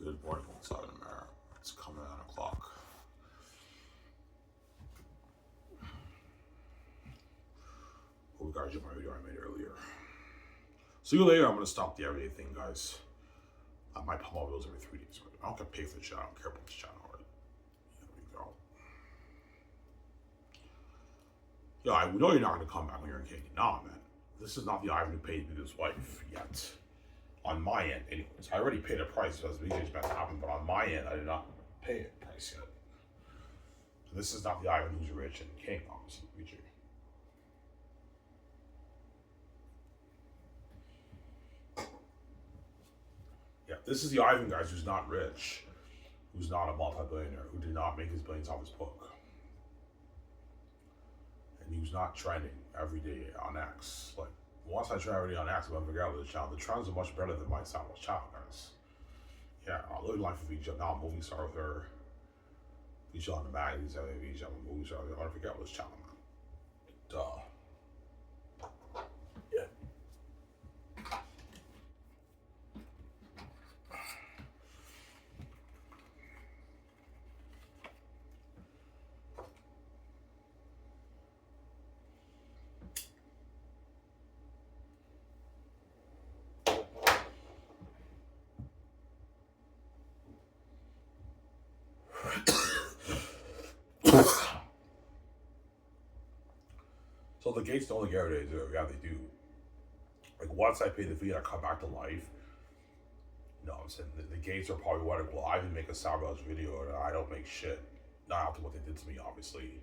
Good morning outside in America. It's coming 9 o'clock. Hope you guys enjoyed my video I made earlier. See you later. I'm going to stop the everyday thing, guys. I might pump my videos every 3 days. I don't get paid for the channel. I don't care about this channel. Right? There we go. Yeah, I know you're not going to come back when you're in Canada. Nah, man. This is not the Ivan who paid me his wife yet. On my end, anyways. I already paid a price because the VJ's about to happen, but on my end, I did not pay a price yet. So this is not the Ivan who's rich and king, obviously, VJ. Yeah, this is the Ivan, guys, who's not rich, who's not a multi-billionaire, who did not make his billions off his book. And who's not trending every day on X. Like, once I try every day on X, I'm going to figure out the channel. The trends are much better than my Samuel's channel, guys. Yeah, I live life with VJ. Now I'm a movie star with her. VJ on the magazines, VJ, I'm a movie star. I want to figure out this channel, man. Duh. So the gates don't look every day, yeah, they do. Like, once I pay the fee, I come back to life. You know what I'm saying? The gates are probably what it will. I even make a Sabbath video and I don't make shit. Not after what they did to me, obviously.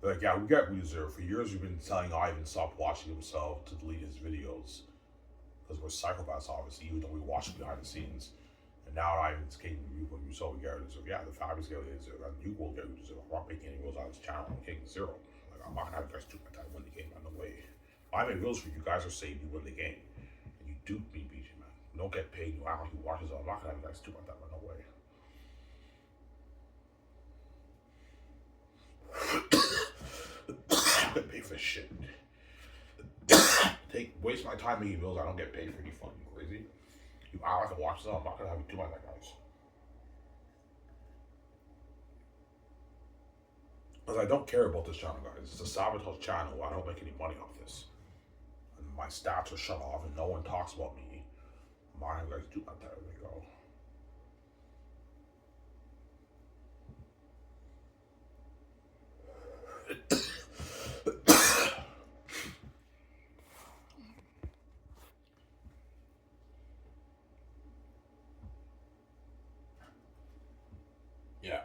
But like, yeah, we got reserved. For years, we've been telling Ivan stop watching himself to delete his videos. Because we're psychopaths, obviously, even though we watch behind the scenes. And now Ivan's king, when you saw we get reserved. Yeah, the Fabulous get reserved. And you will get reserved. I'm not making any rules on this channel. I'm king zero. Like, I'm not going to have you guys do my time win the game. No way. I make rules for you guys are saying you win the game. And you dupe me, BG, man. You don't get paid. You out. You watch it. I'm not going to have you guys do my time. No way. I get paid for shit. Waste my time making videos. I don't get paid for any fun. You crazy? You act like I watch this. I'm not going to have you do my time, guys. Because I don't care about this channel, guys. It's a sabotage channel. I don't make any money off this. And my stats are shut off and no one talks about me. I'm not going to guys do my time. There we go. Yeah.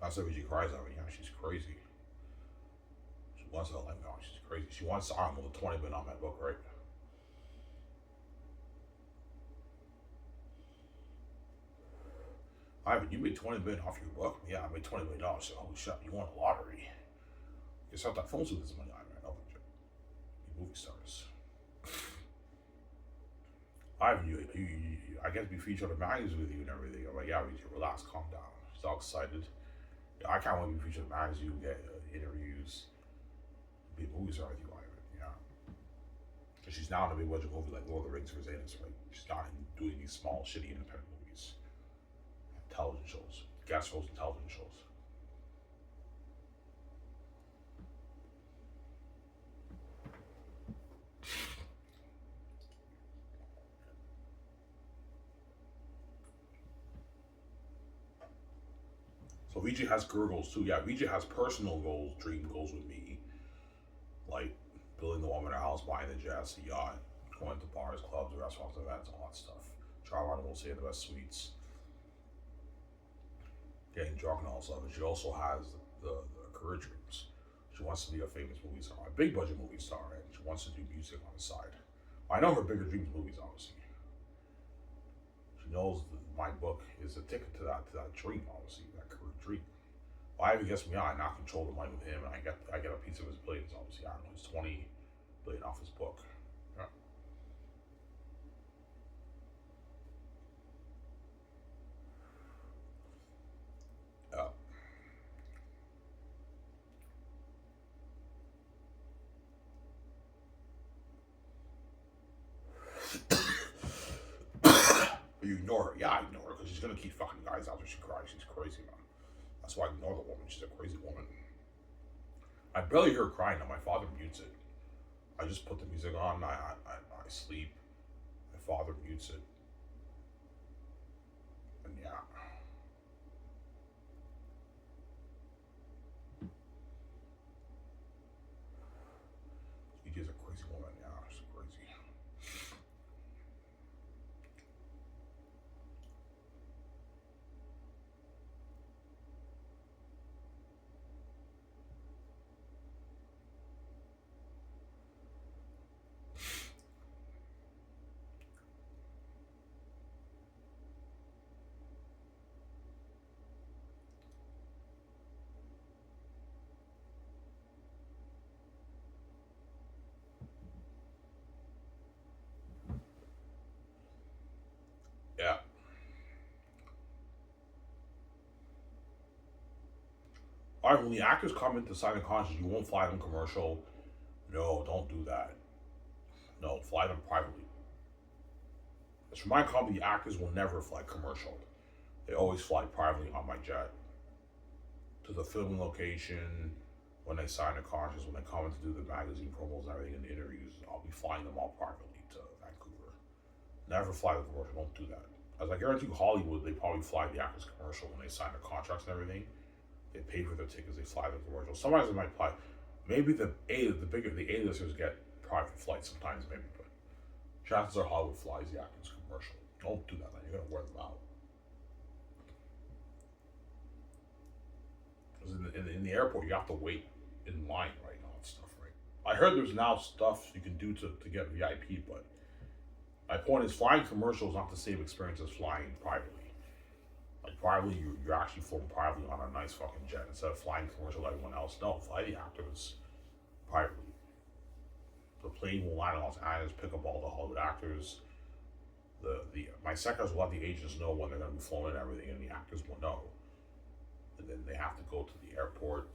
That's why she cries over. Yeah, she's crazy. She wants to let me know. She's crazy. She wants to arm with 20 been on my book, right? Ivan, you made 20 million off your book? Yeah, I made $20 million. So, holy shit, you won a lottery. You start that phone with this money, Ivan. I know you movie stars. Ivan, I get to be featured on the magazine with you and everything. I'm like, yeah, relax, calm down. She's all excited. Yeah, I can't wait to be featured on the magazine, get interviews, be a movie star with you, Ivan. Yeah. Because she's now in a big budget movie like Lord of the Rings for Xanus, right? She's not doing these small, shitty independent movies. Television shows, guest roles in television shows. So VJ has career goals too. Yeah, VJ has personal goals, dream goals with me, like building the woman a house, buying the jets, the yacht, Going to bars, clubs, restaurants, events, all that stuff. Try around, we'll say the best suites. Getting drunk and all that stuff. And she also has the career dreams. She wants to be a famous movie star, a big budget movie star, and she wants to do music on the side. I know her bigger dreams movies, obviously. She knows that my book is a ticket to that dream, obviously, that career dream. Well, I guess me, I now control the money with him, and I get a piece of his billions, obviously. I don't know, he's 20 billion off his book. Yeah. But you ignore her. Yeah, I ignore her because she's gonna keep fucking guys after she cries. She's crazy, man. That's why I ignore the woman. She's a crazy woman. I barely hear her crying now. My father mutes it. I just put the music on. I sleep. My father mutes it. And yeah. EJ's a crazy woman. Yeah, she's crazy. Yeah. All right, when the actors come into signing contracts, you won't fly them commercial. No, don't do that. No, fly them privately. As for my company, the actors will never fly commercial. They always fly privately on my jet to the filming location. When they sign a contract, when they come in to do the magazine promos and everything and the interviews, I'll be flying them all privately to Vancouver. Never fly the commercial. Don't do that. As I guarantee you, Hollywood, they probably fly the actors commercial when they sign the contracts and everything. They pay for their tickets. They fly the commercial. Sometimes they might fly. Maybe the A-listers get private flights sometimes, maybe, but chances are Hollywood flies the actors commercial. Don't do that, man. You're gonna wear them out. Because in the airport, you have to wait in line right now and stuff, right? I heard there's now stuff you can do to get VIP, but my point is flying commercial is not the same experience as flying privately. Like privately, you're actually flying privately on a nice fucking jet instead of flying commercial like everyone else. No, fly the actors privately. The plane will land in Los Angeles, pick up all the Hollywood actors. My secretaries will let the agents know when they're going to be flown and everything, and the actors will know. And then they have to go to the airport.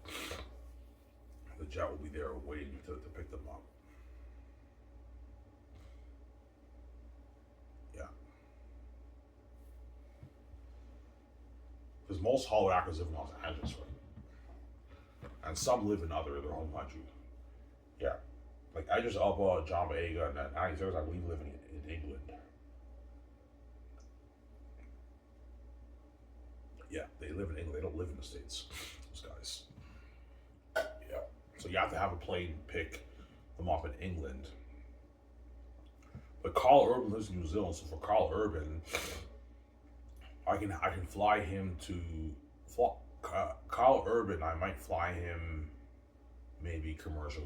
The jet will be there waiting to pick them up. Yeah. Because most Hollywood actors live in Los Angeles, right? And some live in their home country. Yeah. Like Idris Elba, John Boyega, and Andy Serkis, I believe, live in England. Yeah, they live in England. They don't live in the States. Those guys. Yeah. So you have to have a plane pick them up in England. But Carl Urban lives in New Zealand, so for Carl Urban, I can fly him to Carl Urban. I might fly him maybe commercial,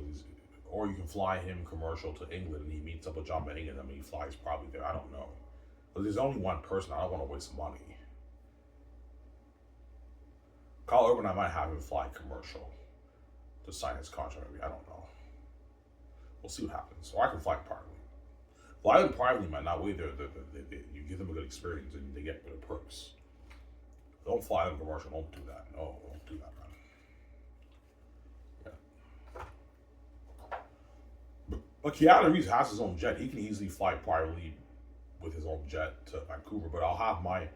or you can fly him commercial to England, and he meets up with John Boyega, and he flies probably there. I don't know, but there's only one person. I don't want to waste money. Carl Urban, I might have him fly commercial to sign his contract. Maybe, I don't know. We'll see what happens. Or I can fly privately. Fly them privately, man. That way, you give them a good experience and they get good perks. Don't fly them commercial. Don't do that. No, don't do that, man. Yeah. But Keanu Reeves has his own jet. He can easily fly privately with his own jet to Vancouver. But I'll have my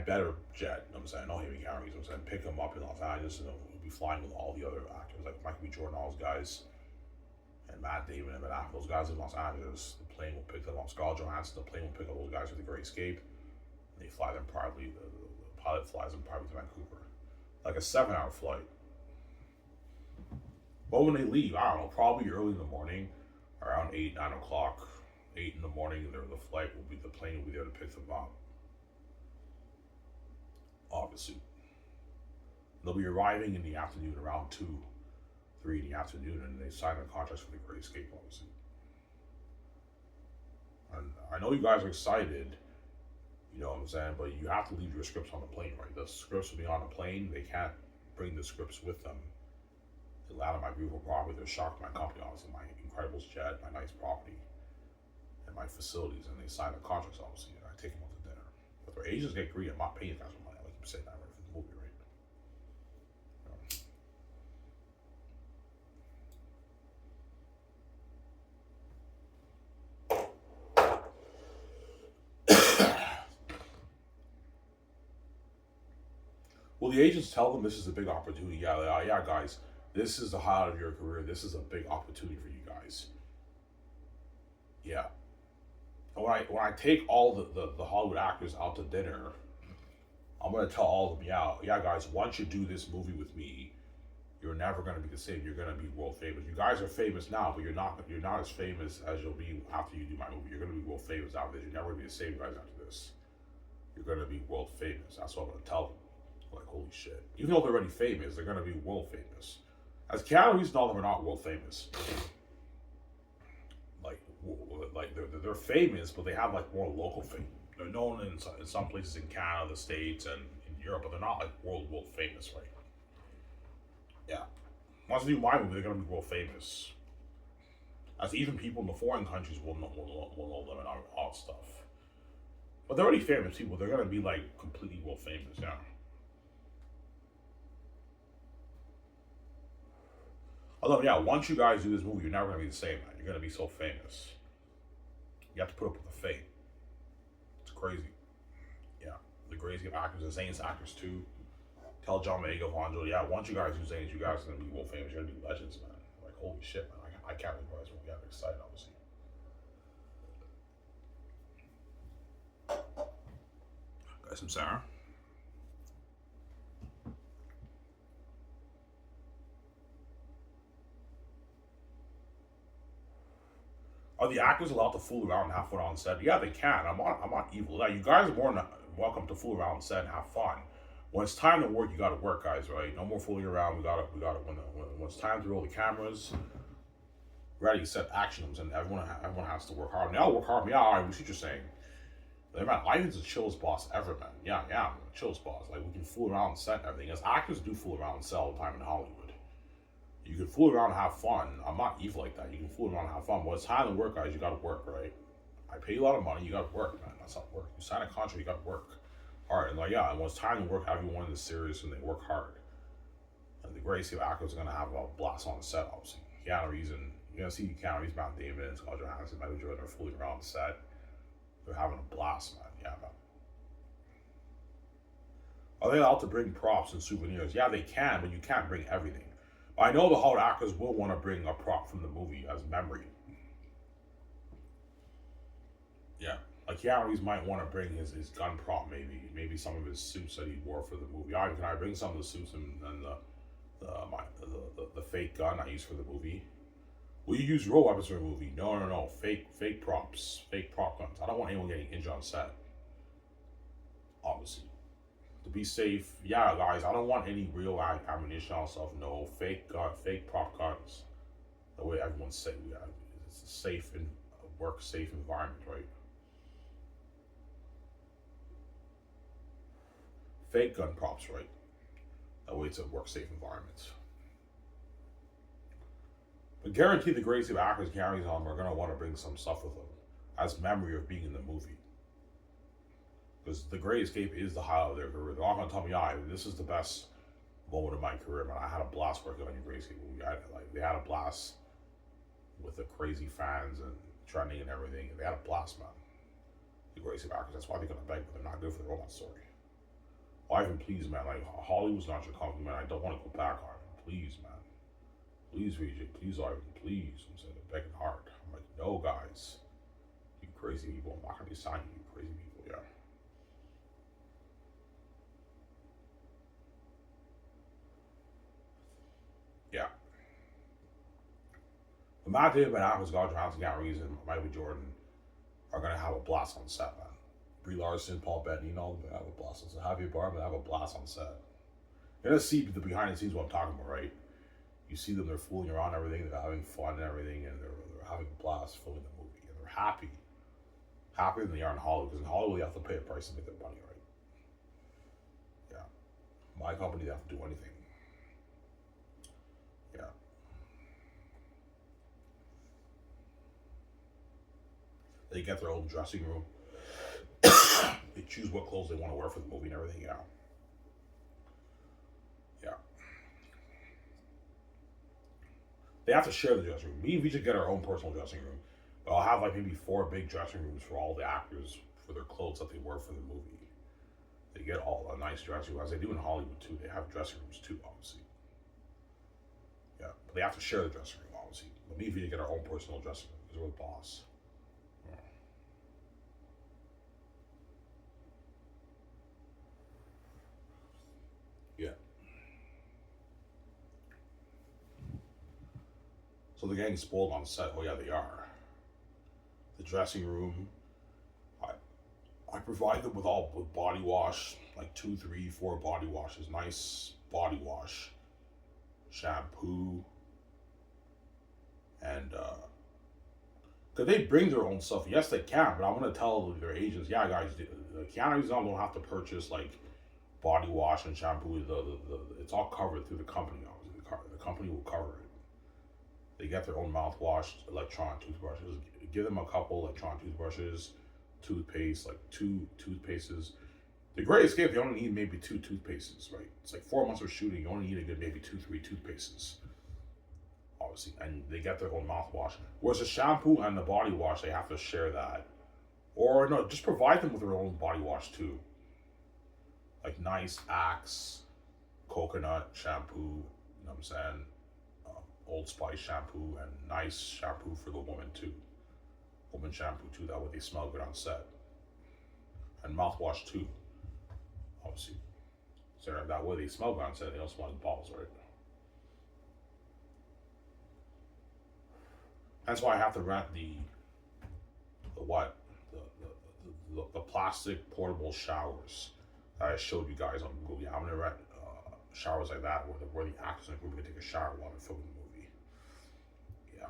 better jet. You know what I'm saying? No him and Keanu Reeves. I'm saying pick him up in Los Angeles, and we'll be flying with all the other actors like Michael B. Jordan, all those guys, and Matt Damon, and after those guys in Los Angeles, the plane will pick them up. Scarlett Johansson, the plane will pick up those guys with the Great Escape. And they fly them privately. The pilot flies them privately to Vancouver, like a 7-hour flight. But when they leave, I don't know, probably early in the morning, around 8, 9 o'clock. 8 in the morning, the plane will be there to pick them up. Obviously, they'll be arriving in the afternoon around 2, 3 in the afternoon, and they sign the contracts for the Great Escape, obviously. And I know you guys are excited, you know what I'm saying, but you have to leave your scripts on the plane, right? The scripts will be on the plane. They can't bring the scripts with them. They land on my beautiful property. They're shocked my company, obviously, my Incredibles jet, my nice property, and my facilities, and they sign the contracts, obviously, and I take them out to dinner. But their agents get greedy. I'm not paying you guys for money. I keep saying that right for the movie, right? Well, the agents tell them this is a big opportunity. Yeah, guys, this is the highlight of your career. This is a big opportunity for you guys. Yeah. And when I take all the Hollywood actors out to dinner, I'm gonna tell all of them, yeah, guys, once you do this movie with me, you're never gonna be the same. You're gonna be world famous. You guys are famous now, but you're not as famous as you'll be after you do my movie. You're gonna be world famous after this. You're never gonna be the same guys after this. You're gonna be world famous. That's what I'm gonna tell them. Like, holy shit. Even though they're already famous, they're gonna be world famous. As Keanu Reeves and all of them are not world famous. Like they're famous, but they have like more local fame. They're known in some places in Canada, the States, and in Europe, but they're not like world famous, right? Yeah. Once they do my movie, they're gonna be world famous. As even people in the foreign countries will know them and all that stuff. But they're already famous people. They're gonna be like completely world famous, yeah. Although, yeah, once you guys do this movie, you're never gonna be the same, man. You're gonna be so famous. You have to put up with the fate. It's crazy. Yeah. The crazy actors, the Zane's actors too. Tell John Maego, Vonjo, yeah, once you guys do Zane's, you guys are gonna be world famous. You're gonna be legends, man. Like, holy shit, man. I can't believe you guys will get excited, obviously. Got some Sarah. Are the actors allowed to fool around and have fun on set? Yeah, they can. I'm not evil. Now, you guys are more than welcome to fool around on set and have fun. When it's time to work, you gotta work, guys. Right? No more fooling around. We gotta. When it's time to roll the cameras, ready, set, actions, and everyone has to work hard. Now work hard. Yeah, all right. We see what you're saying. Like, man, Ivan's the chillest boss ever, man. Yeah, chillest boss. Like, we can fool around on set and everything. As actors do fool around on set all the time in Hollywood. You can fool around and have fun. I'm not evil like that. You can fool around and have fun. When it's time to work, guys, you gotta work, right? I pay you a lot of money, you gotta work, man. That's not work. You sign a contract, you gotta work. Hard. And like, yeah, and when it's time to work, everyone is serious and they work hard. And the Great Escape actors are gonna have a blast on the set, obviously. Keanu Reeves and you're gonna see Keanu Reeves, Matt Damon, and Scarlett Johansson, Michael Jordan are fooling around the set. They're having a blast, man. Yeah, man. Are they allowed to bring props and souvenirs? Yeah, they can, but you can't bring everything. I know the Hollywood actors will want to bring a prop from the movie as memory. Yeah. Like Keanu Reeves might want to bring his gun prop, maybe some of his suits that he wore for the movie. All right, can I bring some of the suits and the fake gun I used for the movie? Will you use real weapons for the movie? No. Fake props, fake prop guns. I don't want anyone getting injured on set. Obviously. To be safe, yeah, guys, I don't want any real ammunition on stuff. No, fake prop guns. The way everyone's safe, yeah, it's a safe and safe environment, right? Fake gun props, right? That way it's a work safe environment. But guarantee the greatest of actors carries on are gonna want to bring some stuff with them as memory of being in the movie. Because the Great Escape is the highlight of their career. They're not going to tell me, this is the best moment of my career, man. I had a blast working on your Great Escape movie. They had a blast with the crazy fans and trending and everything. They had a blast, man. The Great Escape actors. That's why they're going to beg, but they're not good for the romance story. Ivan, please, man. Like, Hollywood's not your company, man. I don't want to go back, Ivan. Please, man. Please, VJ. Please, Ivan. Please. I'm saying, they're begging hard. I'm like, no, guys. You crazy people. I'm not going to be signing you crazy people, yeah. Yeah. The Matt Damon, Ben Affleck, Scarlett Johansson, Keanu Reeves, and Michael Jordan are gonna have a blast on set, man. Brie Larson, Paul Bettany, all of them have a blast on set. Javier Bardem have a blast on set. You're gonna see the behind the scenes what I'm talking about, right? You see them, they're fooling around and everything, they're having fun and everything, and they're having a blast filming the movie, and they're happy. Happier than they are in Hollywood, because in Hollywood you have to pay a price to make their money, right? Yeah. My company, they have to do anything. Yeah. They get their own dressing room. They choose what clothes they want to wear for the movie and everything, yeah. Yeah. They have to share the dressing room. Me and Vijay get our own personal dressing room. But I'll have like maybe 4 big dressing rooms for all the actors for their clothes that they wear for the movie. They get all a nice dressing room, as they do in Hollywood too. They have dressing rooms too, obviously. Yeah, but they have to share the dressing room, obviously. But me and Vijay get our own personal dressing room because we're the boss. Yeah. So the gang's spoiled on set. Oh yeah, they are. The dressing room, I provide them with body wash, like 2, 3, 4 body washes, nice body wash, shampoo, and could they bring their own stuff? Yes, they can, but I'm gonna tell their agents, yeah, guys, the canneries don't have to purchase like body wash and shampoo. It's all covered through the company. Obviously, the company will cover it. They get their own mouthwash, electronic toothbrushes. Give them a couple electronic toothbrushes, toothpaste, like 2 toothpastes. The Great Escape, they only need maybe 2 toothpastes, right? It's like 4 months of shooting. You only need a good maybe 2, 3 toothpastes, obviously. And they get their own mouthwash. Whereas the shampoo and the body wash, they have to share that. Or no, just provide them with their own body wash too. Like nice Axe, coconut shampoo, you know what I'm saying? Old Spice shampoo, and nice shampoo for the woman too. Woman shampoo too, that way they smell good on set. And mouthwash too, obviously. So that way they smell good on set, they don't smell like balls, right? That's why I have to rent the plastic portable showers that I showed you guys on the movie. I'm gonna rent showers like that where the actors in the movie can take a shower while they're filming the movie. Yeah.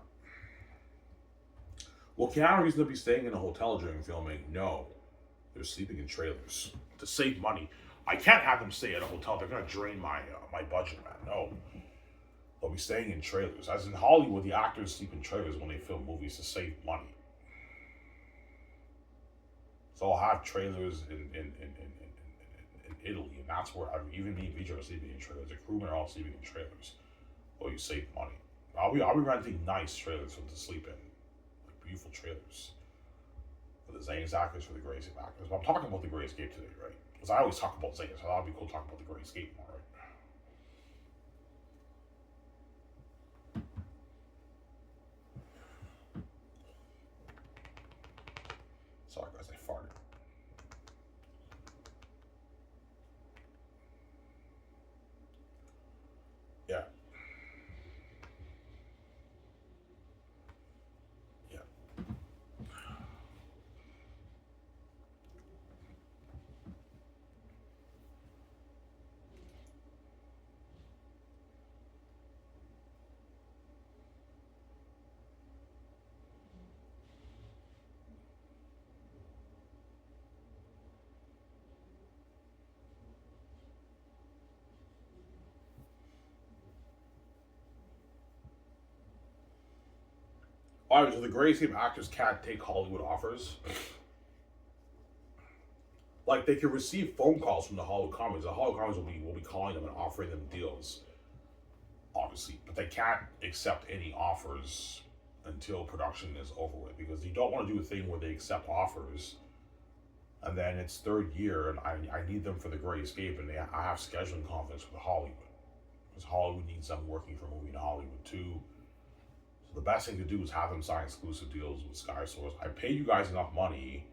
Will Keanu Reeves gonna be staying in a hotel during filming? No. They're sleeping in trailers to save money. I can't have them stay at a hotel. They're gonna drain my budget, man. No. They'll be staying in trailers. As in Hollywood, the actors sleep in trailers when they film movies to save money. So I'll have trailers in Italy, and that's where even me and Vijay are sleeping in trailers. The crewmen are all sleeping in trailers. Well, you save money. I'll be renting nice trailers for them to sleep in, like beautiful trailers. For the Zane's actors, for the Grey Escape actors. But I'm talking about the Grey Escape today, right? Because I always talk about Zane, so that'll be cool talking about the Grey Escape more, right? Sorry guys, I farted. Yeah. Yeah. Alright, so the Grey Escape actors can't take Hollywood offers. Like they can receive phone calls from the Hollywood companies. The Hollywood companies will be calling them and offering them deals, obviously, but they can't accept any offers until production is over with, because you don't want to do a thing where they accept offers and then it's third year and I need them for the Great Escape, and I have scheduling conflicts with Hollywood because Hollywood needs them working for a movie in Hollywood too. So the best thing to do is have them sign exclusive deals with Sky Source. I pay you guys enough money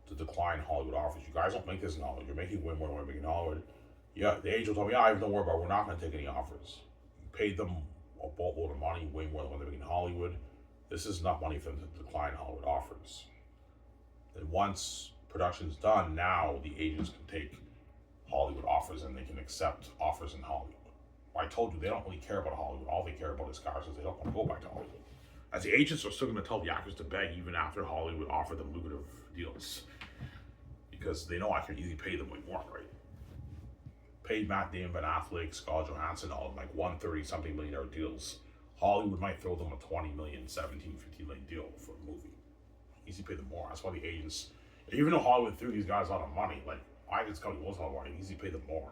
to decline Hollywood offers. You guys don't make this in Hollywood. You're making way more than we're making in Hollywood. Yeah, the agent told me, yeah, don't worry about it. We're not going to take any offers. You paid them a boatload of money, way more than what they're making in Hollywood. This is enough money for them to decline Hollywood offers. And once production's done, now the agents can take Hollywood offers and they can accept offers in Hollywood. I told you they don't really care about Hollywood. All they care about is cars, because they don't want to go back to Hollywood. As the agents are still going to tell the actors to beg even after Hollywood offered them lucrative deals, because they know I can easily pay them way more, right? Paid Matt Damon, Ben Affleck, Scarlett Johansson, all like 130 something $1 million deals. Hollywood might throw them a 20 million, 17, 15 million deal for a movie. Easy pay them more. That's why the agents, even though Hollywood threw these guys a lot of money, like I just got most of money, easy pay them more.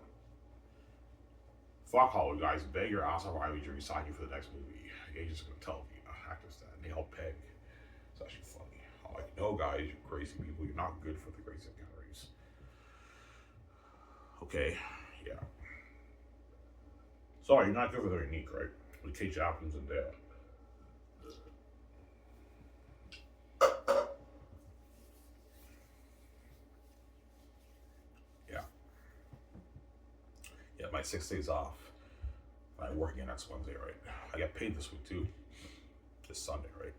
Fuck Hollywood guys, beg your ass off Ivy to resign you for the next movie. The agents are gonna tell the actors that, and they all peg. It's actually funny. I'm like, no guys, you're crazy people. You're not good for the Gracie categories. Okay, yeah. Sorry, you're not good for the unique, right? With Kate Jappins and Dale. Yeah. Yeah, my 6 days off. I'm working again next Wednesday, right? I get paid this week too. This Sunday, right?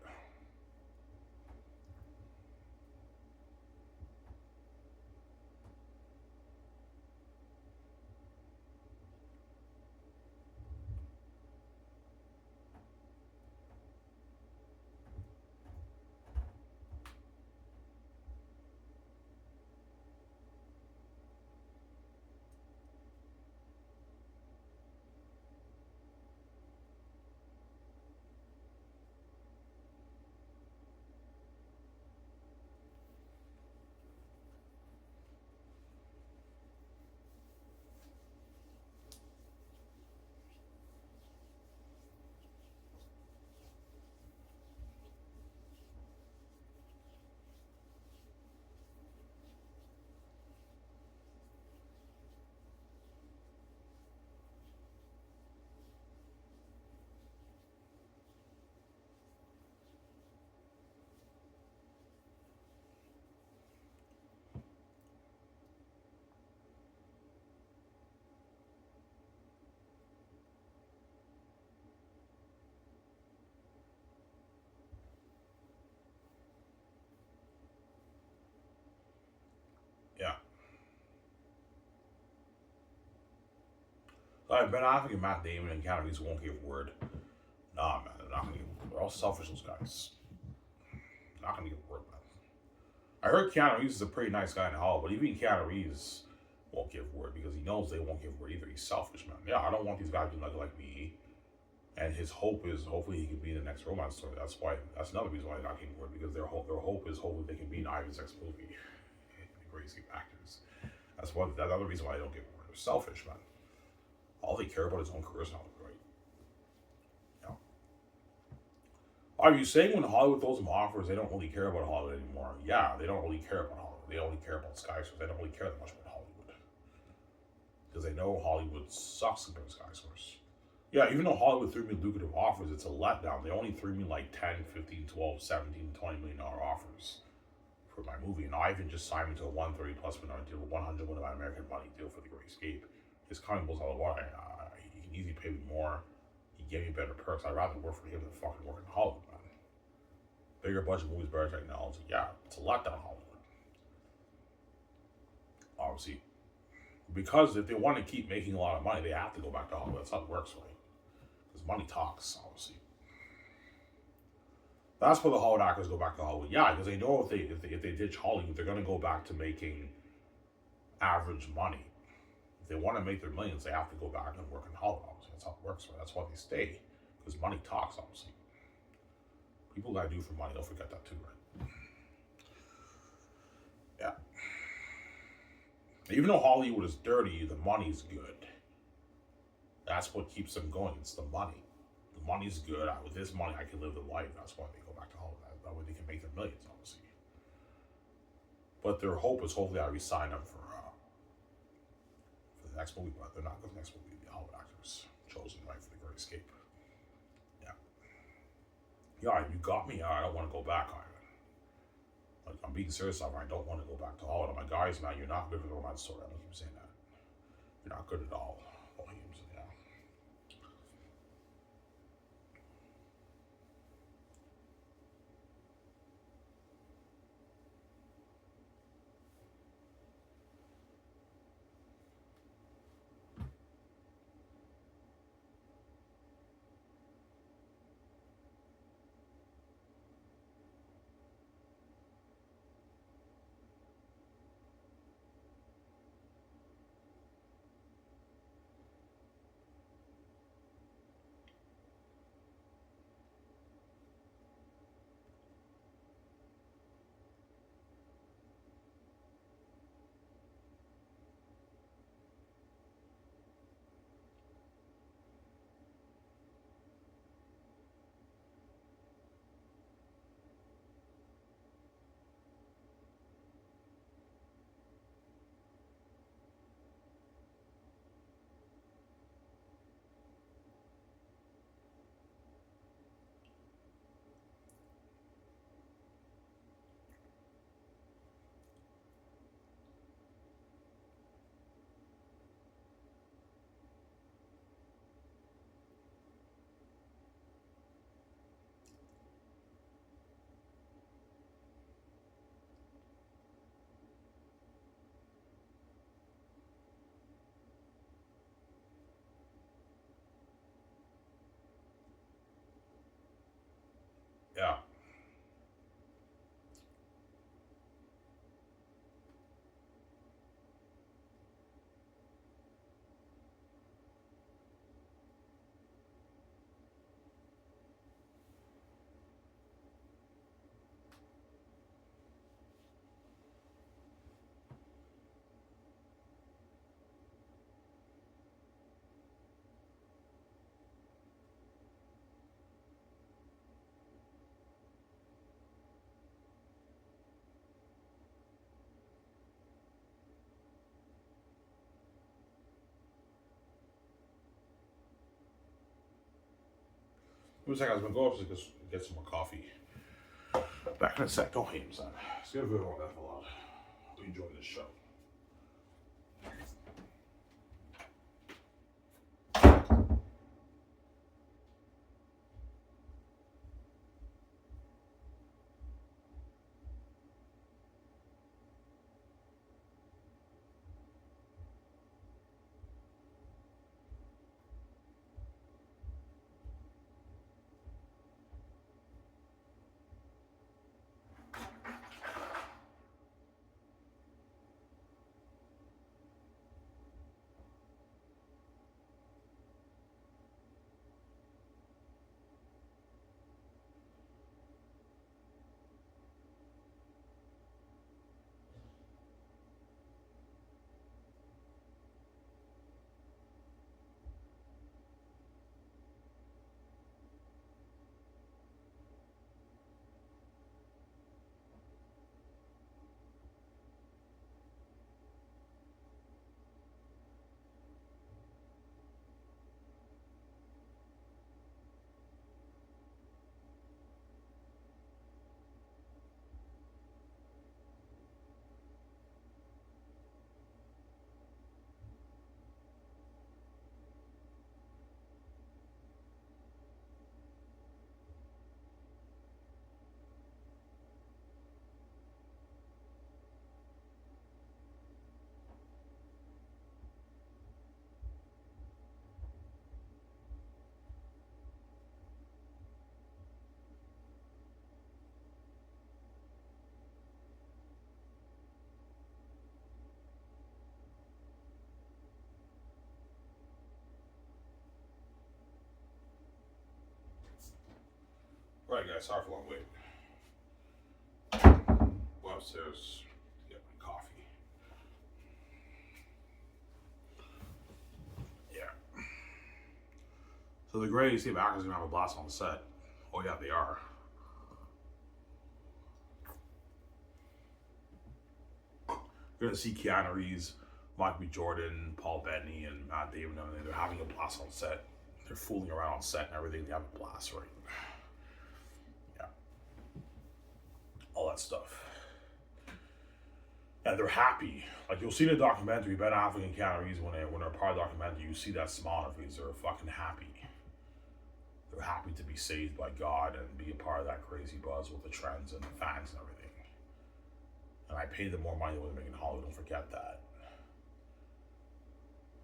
Yeah. Ben Affleck and Matt Damon and Keanu Reeves won't give word. Nah, man, they're not gonna give word. They're all selfish, those guys. They're not gonna give word, man. I heard Keanu Reeves is a pretty nice guy in Hollywood, but even Keanu Reeves won't give word because he knows they won't give word either. He's selfish, man. Yeah, I don't want these guys to be like me. And his hope is hopefully he can be in the next romance story. That's another reason why they're not giving word, because their hope is hopefully they can be in Ivan's next movie. The greatest actors. That's another reason why I don't give word. They're selfish, man. All they care about is his own career now, right? Yeah. Are you saying when Hollywood throws them offers, they don't really care about Hollywood anymore? Yeah, they don't really care about Hollywood. They only care about skyscrapers. They don't really care that much about Hollywood. Because they know Hollywood sucks compared to skyscrapers. Yeah, even though Hollywood threw me lucrative offers, it's a letdown. They only threw me like 10, 15, 12, 17, $20 million offers for my movie. And Ivan just signed me to a 130 plus $100 deal, 100 million American money deal for The Great Escape. His kind blows out of the water. He can easily pay me more. He gave me better perks. I'd rather work for him than fucking work in Hollywood, man. Bigger budget movies, better technology. Yeah, it's a letdown, Hollywood. Obviously. Because if they want to keep making a lot of money, they have to go back to Hollywood. That's how it works, right? Because money talks, obviously. That's why the Hollywood actors go back to Hollywood. Yeah, because they know if they ditch Hollywood, they're going to go back to making average money. If they want to make their millions, they have to go back and work in Hollywood. Obviously. That's how it works, right? That's why they stay. Because money talks, obviously. People got to do for money. Don't forget that too, right? Yeah. Even though Hollywood is dirty, the money's good. That's what keeps them going. It's the money. The money's good. With this money, I can live the life. That's why they go back to Hollywood. That way they can make their millions, obviously. But their hope is hopefully I resign them for the next movie. But they're not going to the next movie. The Hollywood actors chosen right for The Great Escape. Yeah. Yeah, you got me. I don't want to go back, Ivan. Like, I'm being serious. I don't want to go back to Hollywood. I'm like, guys, man, you're not good for the romance story. I'm going to keep saying that. You're not good at all. Yeah. Yeah. Give me a second, I was gonna go upstairs to get some more coffee. Back in a sec. Don't hate him, son. Skiv on that for a lot. We enjoy this show. Right, guys. Sorry for the long wait. Go upstairs to get my coffee. Yeah. So the greatest team actors are gonna have a blast on the set. Oh yeah, they are. You're gonna see Keanu Reeves, Michael B. Jordan, Paul Bettany, and Matt Damon and everything. They're having a blast on set. They're fooling around on set and everything. They have a blast, right? Yeah. All that stuff. And they're happy. Like you'll see in the documentary, Ben Affleck and Keanu Reeves when they're part of the documentary, you see that smile on their face. They're fucking happy. They're happy to be saved by God and be a part of that crazy buzz with the trends and the fans and everything. And I paid them more money than what they're making in Hollywood. Don't forget that.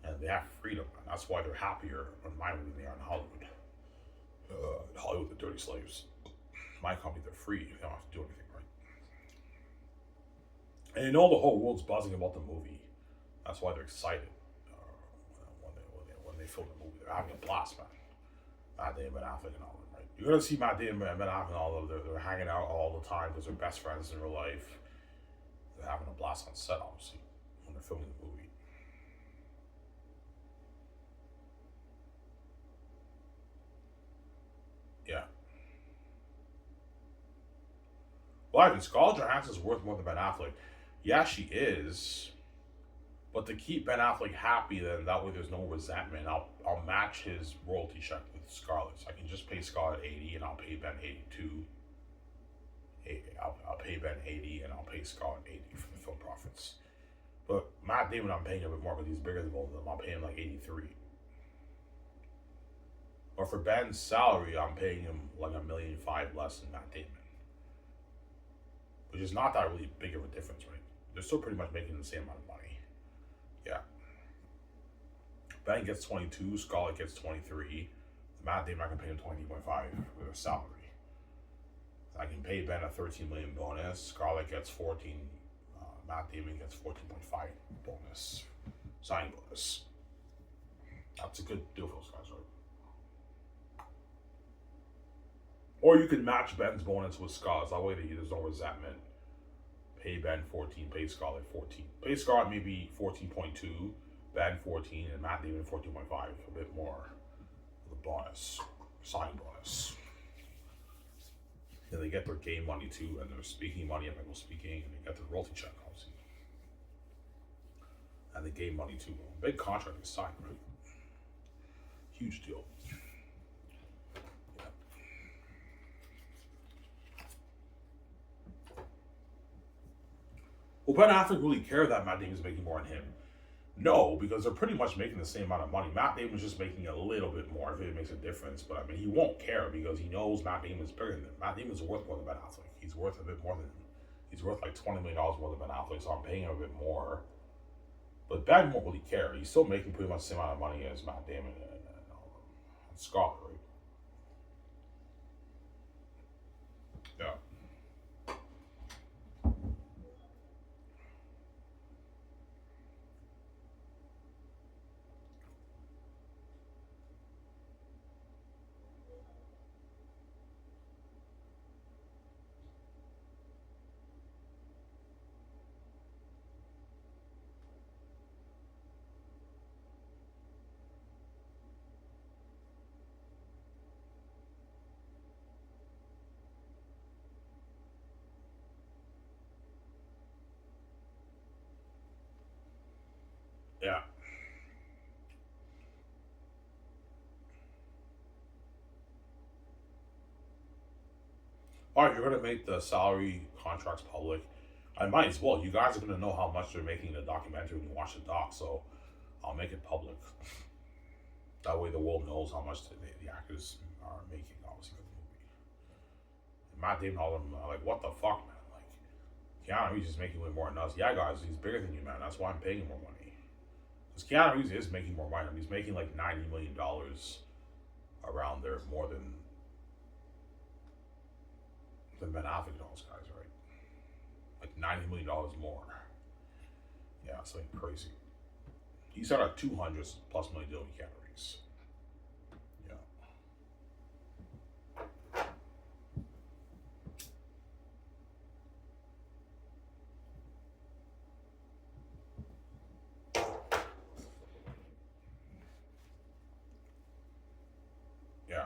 And they have freedom, and that's why they're happier in my movie than they are in Hollywood. In Hollywood, they're dirty slaves. My company, they're free. They don't have to do anything, right? And you know the whole world's buzzing about the movie. That's why they're excited when they film the movie. They're having a blast, man. Matt Damon, Ben Affleck, and all of them, right? You're gonna see Matt Damon and Ben Affleck and all of them. They're hanging out all the time because they're best friends in real life. They're having a blast on set, obviously, when they're filming the movie. Yeah. Well, I think Scarlett Johansson's worth more than Ben Affleck. Yeah, she is. But to keep Ben Affleck happy, then that way there's no resentment. I'll match his royalty check with Scarlett's. I can just pay Scarlett 80 and I'll pay Ben 82. I'll pay Ben 80 and I'll pay Scarlett 80 for the film profits. But Matt Damon, I'm paying a bit more because he's bigger than both of them. I'll pay him like 83. But for Ben's salary, I'm paying him like $1.5 million less than Matt Damon, which is not that really big of a difference, right? They're still pretty much making the same amount of money. Yeah. Ben gets 22, Scarlett gets 23. Matt Damon, I can pay him 20.5 with a salary. can pay Ben a 13 million bonus. Scarlett gets 14. Matt Damon gets 14.5 bonus, signing bonus. That's a good deal for those guys, right? Or you can match Ben's bonus with Scarlett's. That way there's no resentment. Pay Ben 14, pay Scarlett 14. Pay Scarlett maybe 14.2, Ben 14, and Matt Damon 14.5. A bit more of the bonus, signing bonus. And they get their game money too, and their speaking money if people speaking, and they get their royalty check, obviously. And the game money too. Big contract is signed, right? Huge deal. Yeah. Will Ben Affleck really care that Matt Damon's making more than him? No, because they're pretty much making the same amount of money. Matt Damon's just making a little bit more if it makes a difference. But I mean, he won't care because he knows Matt Damon's bigger than him. Matt Damon's worth more than Ben Affleck. He's worth a bit more than him. He's worth like $20 million more than Ben Affleck, so I'm paying him a bit more. But Ben won't really care. He's still making pretty much the same amount of money as Matt Damon and Scott, right? Yeah. Yeah. All right, you're going to make the salary contracts public. I might as well. You guys are going to know how much they're making in the documentary when you watch the doc, so I'll make it public. That way the world knows how much the actors are making, obviously, for the movie. And Matt Damon, all of them are like, what the fuck, man? Like, Keanu Reeves is making way more than us. Yeah, guys, he's bigger than you, man. That's why I'm paying him more money. Because Keanu Reeves is making more money. I mean, he's making like $90 million around there, more than Ben Affleck and all those guys, right? Like $90 million more. Yeah, it's like crazy. He's got a 200 plus million deal with Keanu Reeves. Yeah. Yeah.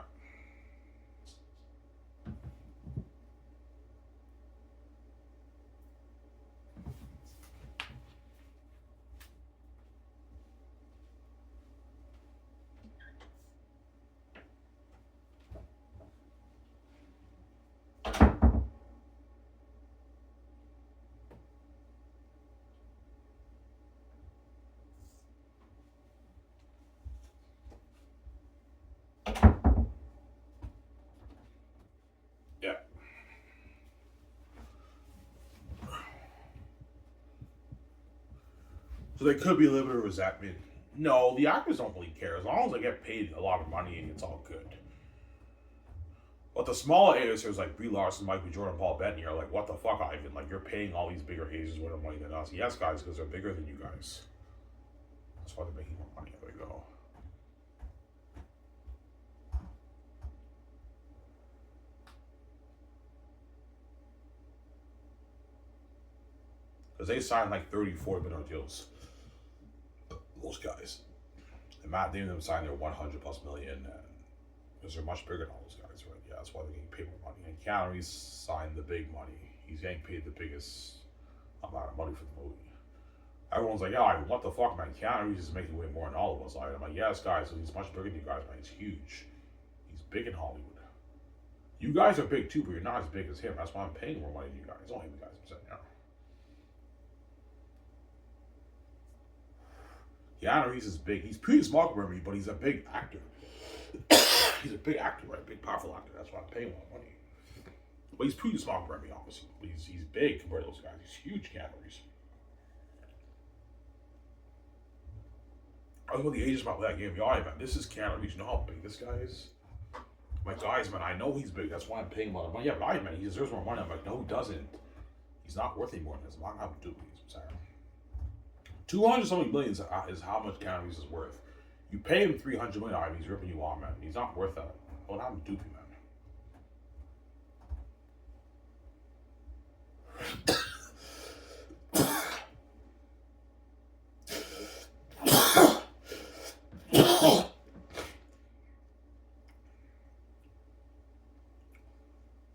Yeah. So there could be a little bit of resentment. No, the actors don't really care. As long as they get paid a lot of money, it's all good. But the smaller A-listers like Brie Larson, Michael Jordan, Paul Bettany are like, what the fuck, Ivan? Like, you're paying all these bigger A-listers more money than us. Yes, guys, because they're bigger than you guys. That's why they're making more money. There we go. Because they signed like 30, $40 million deals. Those guys. And Matt Damon signed their 100 plus million. Because they're much bigger than all those guys, right? Yeah, that's why they're getting paid more money. And Keanu Reeves signed the big money. He's getting paid the biggest amount of money for the movie. Everyone's like, yeah, what the fuck, man? Keanu Reeves is making way more than all of us. I'm like, yes, guys, so he's much bigger than you guys, man. He's huge. He's big in Hollywood. You guys are big too, but you're not as big as him. That's why I'm paying more money than you guys. It's only you guys I'm saying, yeah. Keanu Reeves is big. He's pretty small for me, but he's a big actor. He's a big actor, right? Big, powerful actor. That's why I'm paying more money. But he's pretty small for me, obviously. But he's big compared to those guys. He's huge, Keanu Reeves. I was with the agents about that game. Y'all, man, this is Keanu Reeves. You know how big this guy is? I'm like, guys, man, I know he's big. That's why I'm paying him a lot of money. Yeah, right, man. He deserves more money. I'm like, no, he doesn't. He's not worth any more than this. I'm not going to do it. I'm sorry. 200 something millions is how much Keanu Reeves is worth. You pay him 300 million, he's ripping you off, man. He's not worth that. Well, I'm duping, man.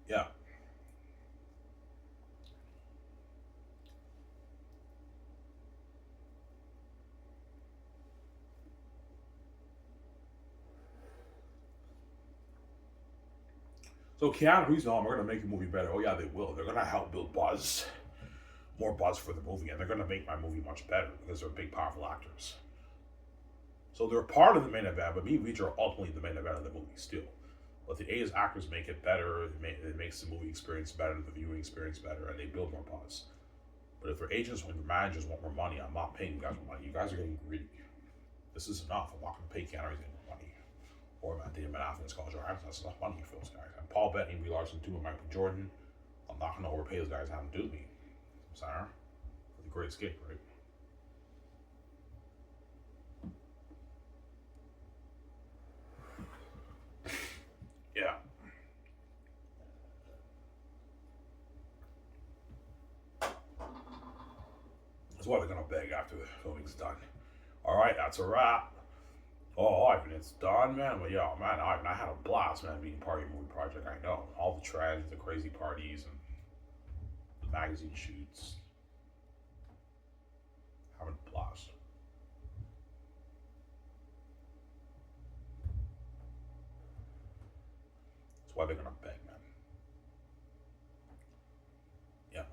Yeah. So Keanu Reeves, we're gonna make the movie better. Oh yeah, they will. They're gonna help build buzz, more buzz for the movie, and they're gonna make my movie much better because they're big, powerful actors. So they're part of the main event, but me and Reach are ultimately the main event of the movie still. But the A's actors make it better. It makes the movie experience better, the viewing experience better, and they build more buzz. But if their agents or their managers want more money, I'm not paying you guys more money. You guys are getting greedy. This is enough. I'm not going to pay Keanu Reeves any more money. Or Matt Damon after this college. That's enough money for those guys. And Paul Bettany, Brie Larson, too, and Michael Jordan. I'm not going to overpay those guys. Have them do me. I'm sorry. For the Great Escape, right? Yeah. That's why they're going to beg after the filming's done. All right, that's a wrap. Oh, Ivan, it's done, man. Well, yeah, man, Ivan, I had a blast, man, being part of your movie project. I know. All the trends, the crazy parties, and the magazine shoots. Having a blast. That's why they're going to beg, man. Yeah, man.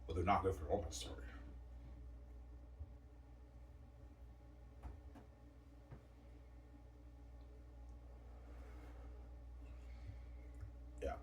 But they're not good for their own story. Yeah.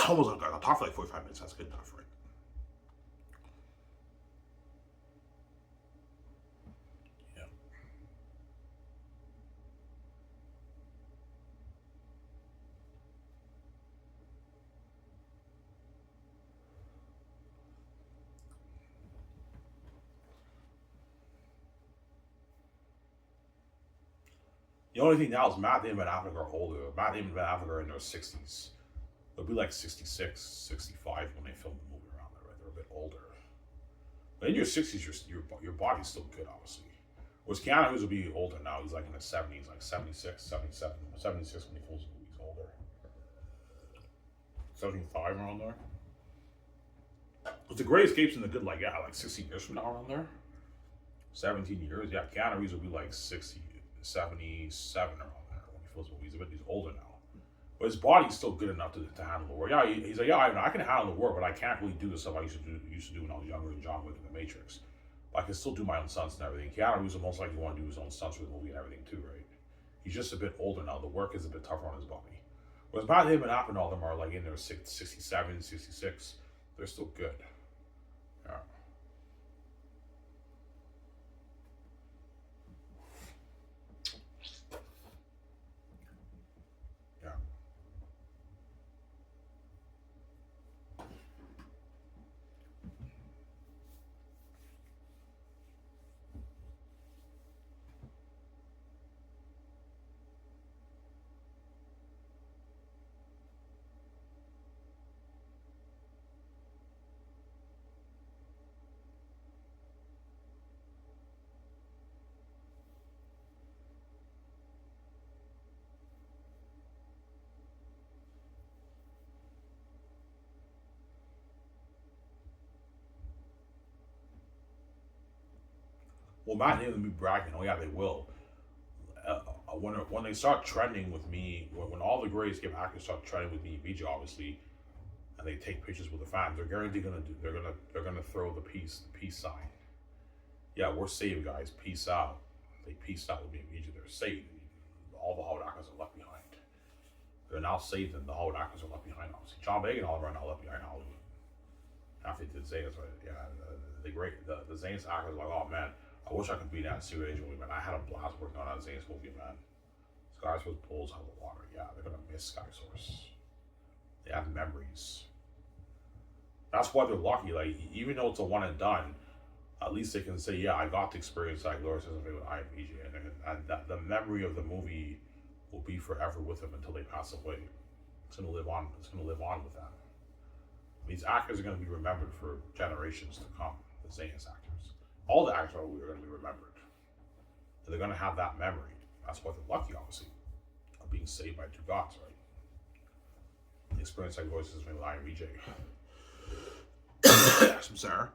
Almost like I'll talk for like 45 minutes. That's good enough, right? Yeah. The only thing now is Matt Damon and Affleck are older. Matt Damon and Affleck are in their 60s. They'll be like 66, 65 when they film the movie around there, right? They're a bit older. But in your 60s, your body's still good, obviously. Whereas Keanu Reeves will be older now. He's like in his 70s, like 76, 77, 76 when he films the movie. He's older. 75 around there. But the Great Escape's in the good, like, yeah, like 60 years from now around there. 17 years. Yeah, Keanu Reeves will be like 60, 77 around there when he films movies. But he's older now. But his body's still good enough to handle the work. Yeah, he's like, yeah, I can handle the work, but I can't really do the stuff I used to do when I was younger in John Wick and The Matrix. But I can still do my own stunts and everything. Keanu Reeves will most likely want to do his own stunts for the movie and everything too, right? He's just a bit older now. The work is a bit tougher on his body. Whereas Matt Damon and all them are like in their 67, 66. They're still good. Yeah. Yeah. Well, Matt Damon will be bragging. Oh yeah, they will. When they start trending with me, when all the Great Escape actors start trending with me, BJ obviously, and they take pictures with the fans, they're guaranteed they're gonna throw the peace sign. Yeah, we're saved, guys. Peace out. They peaced out with me immediately. They're saved. All the Howdackers are left behind. They're now saved, and the Howdackers are left behind. Obviously, John Bagan and Oliver are now left behind Hollywood. After they did Zane's, yeah, the Zane's actors are like, oh man, I wish I could be in that Secret Agent movie, man. I had a blast working on that Zane's movie, man. Sky Source pulls out of the water. Yeah, they're gonna miss Sky Source. They have memories. That's why they're lucky. Like, even though it's a one and done, at least they can say, yeah, I got to experience like Laura says with IMBJ, and that the memory of the movie will be forever with them until they pass away. It's gonna live on. It's gonna live on with them. These actors are gonna be remembered for generations to come. The Zane's actors, all the actors are gonna be remembered. And they're gonna have that memory. That's why they're lucky, obviously, of being saved by two gods, right? The experience like Laura says with IMBJ. I'm sorry.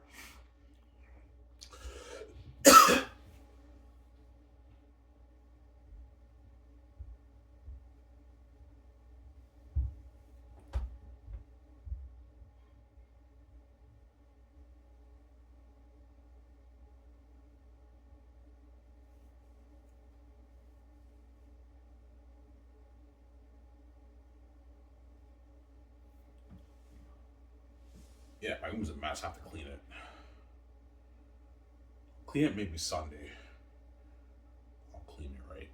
Yeah, my room's a mess. I have to clean it. Clean it maybe Sunday. I'll clean it, right?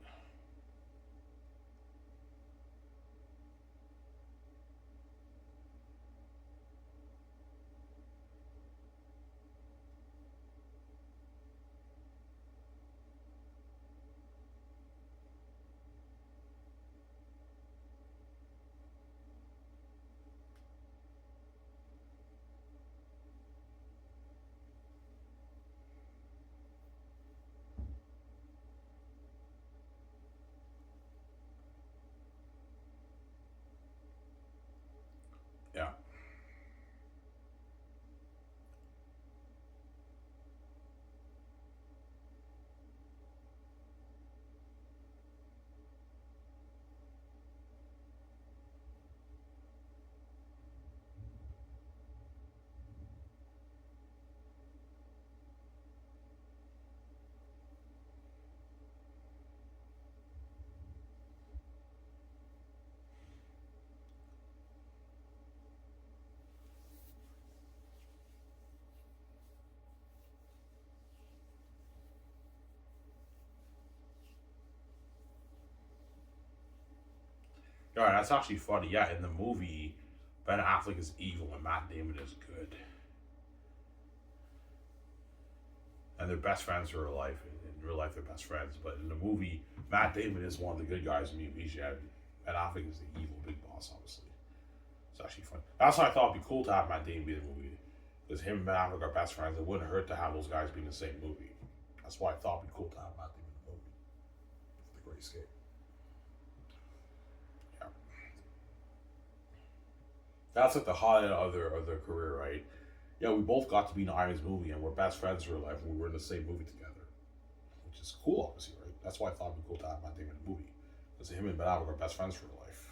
Yeah. All right, that's actually funny. Yeah, in the movie, Ben Affleck is evil and Matt Damon is good. And they're best friends in real life. In real life, they're best friends. But in the movie, Matt Damon is one of the good guys in Mubish. And Ben Affleck is the evil big boss, obviously. It's actually fun. That's why I thought it'd be cool to have Matt Damon be in the movie. Because him and Ben Affleck are best friends. It wouldn't hurt to have those guys be in the same movie. That's why I thought it'd be cool to have Matt Damon in the movie. The Great Escape. Yeah. That's like the highlight of their career, right? Yeah, we both got to be in Iron's movie and we're best friends in real life and we were in the same movie together. Which is cool, obviously, right? That's why I thought it'd be cool to have Matt Damon in the movie. Because him and Ben Affleck are best friends for real life.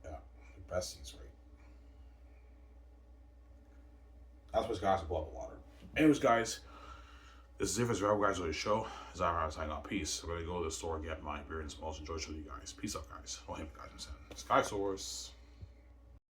Yeah, the besties, right? That's what's guys above the water. Anyways, guys, this is it for this guys on the show. As I'm signing out, peace. I'm gonna go to the store and get my beer and smalls. Enjoy the show with you guys. Peace out, guys. Oh, him, guys, I'm saying. Sky Source.